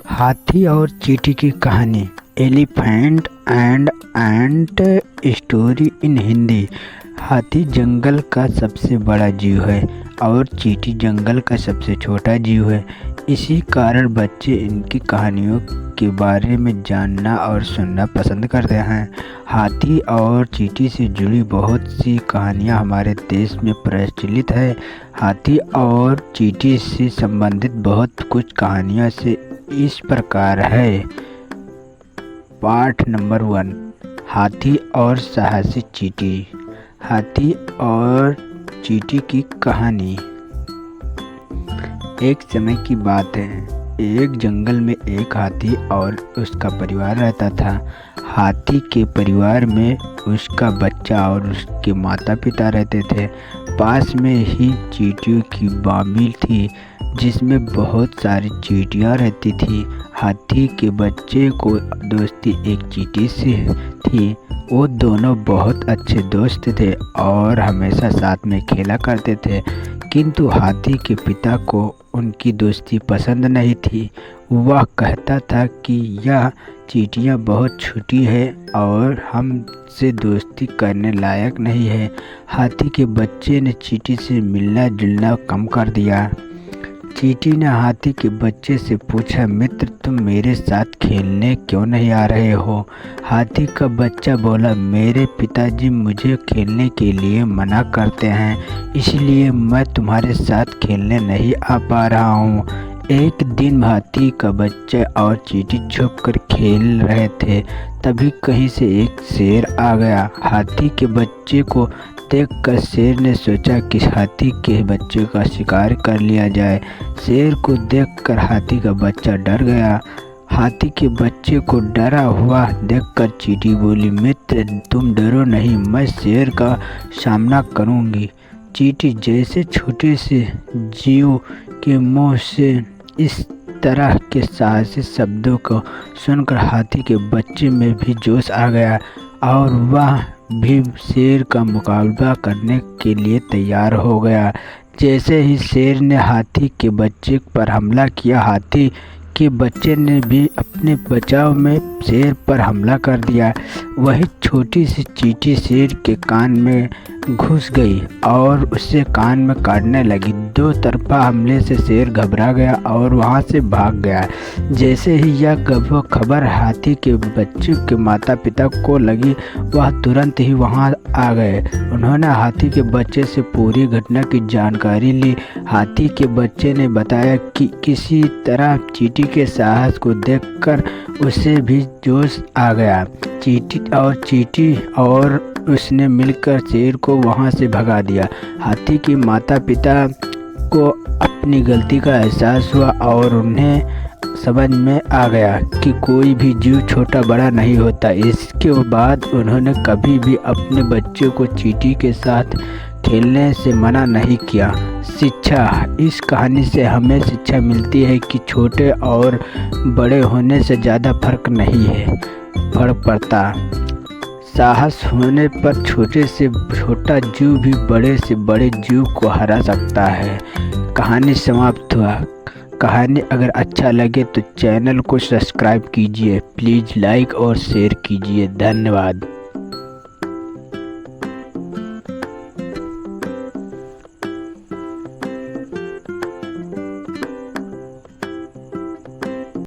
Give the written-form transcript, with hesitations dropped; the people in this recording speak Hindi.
हाथी और चींटी की कहानी। Elephant and ant story in Hindi. हाथी जंगल का सबसे बड़ा जीव है और चींटी जंगल का सबसे छोटा जीव है। इसी कारण बच्चे इनकी कहानियों के बारे में जानना और सुनना पसंद करते हैं। हाथी और चींटी से जुड़ी बहुत सी कहानियाँ हमारे देश में प्रचलित है। हाथी और चींटी से संबंधित बहुत कुछ कहानियाँ से इस प्रकार है। पाठ नंबर 1, हाथी और साहसी चींटी। हाथी और चींटी की कहानी। एक समय की बात है, एक जंगल में एक हाथी और उसका परिवार रहता था। हाथी के परिवार में उसका बच्चा और उसके माता पिता रहते थे। पास में ही चींटियों की बामिल थी जिसमें बहुत सारी चींटियाँ रहती थी। हाथी के बच्चे को दोस्ती एक चींटी से थी। वो दोनों बहुत अच्छे दोस्त थे और हमेशा साथ में खेला करते थे, किंतु हाथी के पिता को उनकी दोस्ती पसंद नहीं थी। वह कहता था कि यह चींटियाँ बहुत छोटी है और हमसे दोस्ती करने लायक नहीं है। हाथी के बच्चे ने चींटी से मिलना जुलना कम कर दिया। चींटी ने हाथी के बच्चे से पूछा, मित्र तुम मेरे साथ खेलने क्यों नहीं आ रहे हो? हाथी का बच्चा बोला, मेरे पिताजी मुझे खेलने के लिए मना करते हैं, इसलिए मैं तुम्हारे साथ खेलने नहीं आ पा रहा हूँ। एक दिन हाथी का बच्चा और चींटी छुप कर खेल रहे थे, तभी कहीं से एक शेर आ गया। हाथी के बच्चे को देखकर शेर ने सोचा कि हाथी के बच्चे का शिकार कर लिया जाए। शेर को देखकर हाथी का बच्चा डर गया। हाथी के बच्चे को डरा हुआ देखकर चींटी बोली, मित्र तुम डरो नहीं, मैं शेर का सामना करूंगी। चींटी जैसे छोटे से जीव के मुंह से इस तरह के साहसी शब्दों को सुनकर हाथी के बच्चे में भी जोश आ गया और वह भी शेर का मुकाबला करने के लिए तैयार हो गया। जैसे ही शेर ने हाथी के बच्चे पर हमला किया, हाथी के बच्चे ने भी अपने बचाव में शेर पर हमला कर दिया। वही छोटी सी चींटी शेर के कान में घुस गई और उसे कान में काटने लगी। दो तरफा हमले से शेर घबरा गया और वहां से भाग गया। जैसे ही यह खबर हाथी के बच्चे के माता पिता को लगी, वह तुरंत ही वहां आ गए। उन्होंने हाथी के बच्चे से पूरी घटना की जानकारी ली। हाथी के बच्चे ने बताया कि किसी तरह चींटी के साहस को देखकर उसे भी जोश आ गया। चींटी और उसने मिलकर शेर को वहां से भगा दिया। हाथी के माता पिता को अपनी गलती का एहसास हुआ और उन्हें समझ में आ गया कि कोई भी जीव छोटा बड़ा नहीं होता। इसके बाद उन्होंने कभी भी अपने बच्चे को चींटी के साथ खेलने से मना नहीं किया। शिक्षा। इस कहानी से हमें शिक्षा मिलती है कि छोटे और बड़े होने से ज़्यादा फर्क पड़ता। साहस होने पर छोटे से छोटा जीव भी बड़े से बड़े जीव को हरा सकता है। कहानी समाप्त हुआ। कहानी अगर अच्छा लगे तो चैनल को सब्सक्राइब कीजिए, प्लीज़ लाइक और शेयर कीजिए। धन्यवाद।